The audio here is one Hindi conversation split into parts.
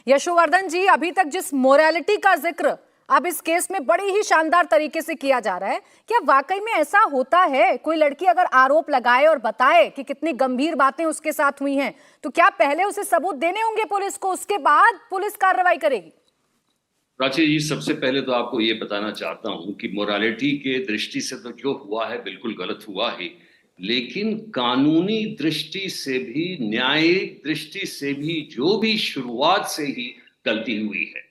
यशोवर्धन जी, अभी तक जिस मोरालिटी का जिक्र अब इस केस में बड़ी ही शानदार तरीके से किया जा रहा है, क्या वाकई में ऐसा होता है? कोई लड़की अगर आरोप लगाए और बताए कि कितनी गंभीर बातें उसके साथ हुई हैं, तो क्या पहले उसे सबूत देने होंगे पुलिस को, उसके बाद पुलिस कार्रवाई करेगी? प्राची जी, सबसे पहले तो आपको ये बताना चाहता हूं कि मोरालिटी के दृष्टि से तो जो हुआ है बिल्कुल गलत हुआ है, लेकिन कानूनी दृष्टि से भी, न्यायिक दृष्टि से भी जो भी शुरुआत से ही गलती हुई है।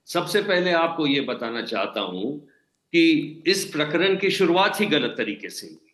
सबसे पहले आपको ये बताना चाहता हूं कि इस प्रकरण की शुरुआत ही गलत तरीके से हुई।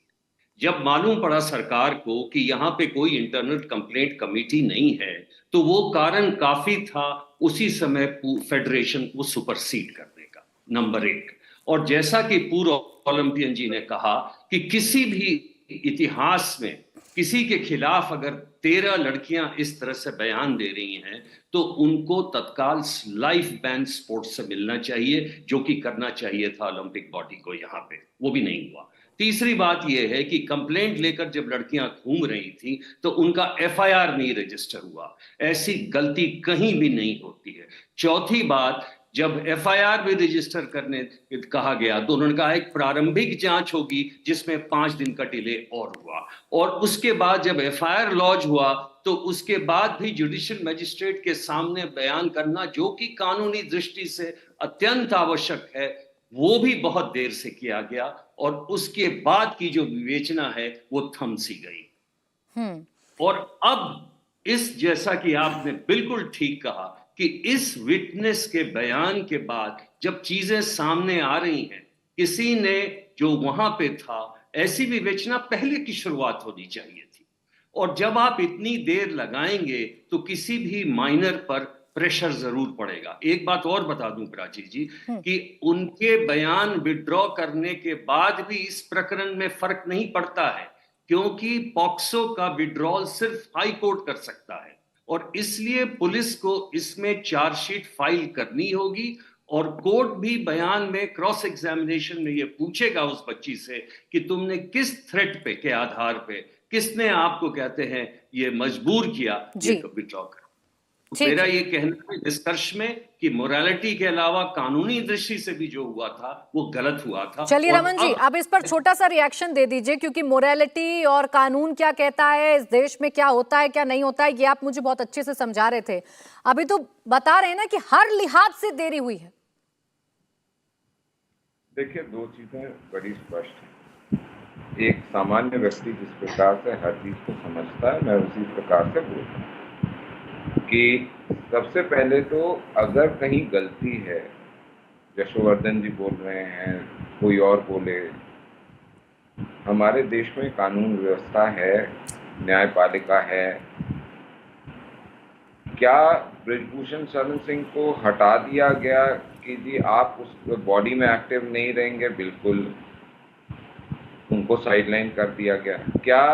जब मालूम पड़ा सरकार को कि यहाँ पे कोई इंटरनल कंप्लेंट कमेटी नहीं है, तो वो कारण काफी था उसी समय फेडरेशन को सुपरसीड करने का, नंबर एक। और जैसा कि पूर्व ओलंपियन जी ने कहा कि किसी भी इतिहास में किसी के खिलाफ अगर 13 लड़कियां इस तरह से बयान दे रही हैं, तो उनको तत्काल लाइफ बैन स्पोर्ट्स से मिलना चाहिए, जो कि करना चाहिए था ओलंपिक बॉडी को यहाँ पे, वो भी नहीं हुआ। तीसरी बात यह है कि कंप्लेंट लेकर जब लड़कियां घूम रही थी तो उनका एफआईआर नहीं रजिस्टर हुआ। ऐसी गलती कहीं भी नहीं होती है। चौथी बात, जब एफआईआर भी रजिस्टर करने कहा गया तो उन्होंने कहा एक प्रारंभिक जांच होगी जिसमें 5 दिन का डिले और हुआ, और उसके बाद जब एफआईआर लॉन्च हुआ तो उसके बाद भी जुडिशियल मजिस्ट्रेट के सामने बयान करना, जो कि कानूनी दृष्टि से अत्यंत आवश्यक है, वो भी बहुत देर से किया गया, और उसके बाद की जो विवेचना है वो थम सी गई। और अब इस, जैसा कि आपने बिल्कुल ठीक कहा कि इस विटनेस के बयान के बाद जब चीजें सामने आ रही हैं, किसी ने जो वहां पे था, ऐसी विवेचना पहले की शुरुआत होनी चाहिए थी। और जब आप इतनी देर लगाएंगे तो किसी भी माइनर पर प्रेशर जरूर पड़ेगा। एक बात और बता दूं प्राची जी, कि उनके बयान विड्रॉ करने के बाद भी इस प्रकरण में फर्क नहीं पड़ता है, क्योंकि पॉक्सो का विड्रॉल सिर्फ हाई कोर्ट कर सकता है, और इसलिए पुलिस को इसमें चार्जशीट फाइल करनी होगी। और कोर्ट भी बयान में क्रॉस एग्जामिनेशन में ये पूछेगा उस बच्ची से कि तुमने किस थ्रेट पे के आधार पे, किसने आपको कहते हैं ये मजबूर किया ये विड्रॉ कर। मेरा ये कहना है निष्कर्ष में कि मोरालिटी के अलावा कानूनी दृष्टि से भी जो हुआ था वो गलत हुआ था। चलिए रमन जी, अब इस पर छोटा सा रिएक्शन दे दीजिए, क्योंकि मोरालिटी और कानून क्या कहता है, इस देश में क्या होता है क्या नहीं होता है, ये आप मुझे बहुत अच्छे से समझा रहे थे। अभी तो बता रहे हैं ना कि हर लिहाज से देरी हुई है। देखिए, दो चीजें बड़ी स्पष्ट हैं। एक सामान्य व्यक्ति जिस प्रकार से हर चीज को समझता है, मैं उसी प्रकार से बोलता हूँ कि सबसे पहले तो अगर कहीं गलती है, यशोवर्धन जी बोल रहे हैं, कोई और बोले, हमारे देश में कानून व्यवस्था है, न्यायपालिका है। क्या ब्रिजभूषण शरण सिंह को हटा दिया गया कि जी आप उस बॉडी में एक्टिव नहीं रहेंगे? बिल्कुल, उनको साइडलाइन कर दिया गया। क्या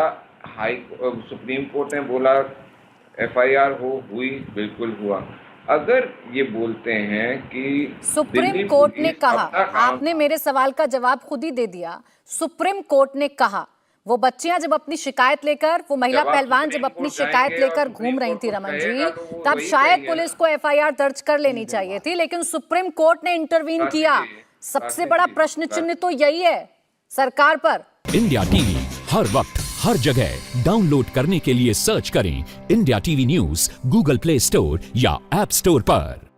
सुप्रीम कोर्ट ने बोला एफआईआर हुई? बिल्कुल हुआ। अगर ये बोलते हैं कि सुप्रीम कोर्ट ने कहा, आपने मेरे सवाल का जवाब खुद ही दे दिया। सुप्रीम कोर्ट ने कहा, वो बच्चियां जब अपनी शिकायत लेकर, वो महिला पहलवान जब अपनी शिकायत लेकर घूम रही थी रमन जी, तब शायद पुलिस को एफआईआर दर्ज कर लेनी चाहिए थी, लेकिन सुप्रीम कोर्ट ने इंटरवीन किया। सबसे बड़ा प्रश्न चिन्ह तो यही है सरकार पर। इंडिया टीवी हर वक्त हर जगह डाउनलोड करने के लिए सर्च करें India TV news Google play store या ऐप स्टोर पर।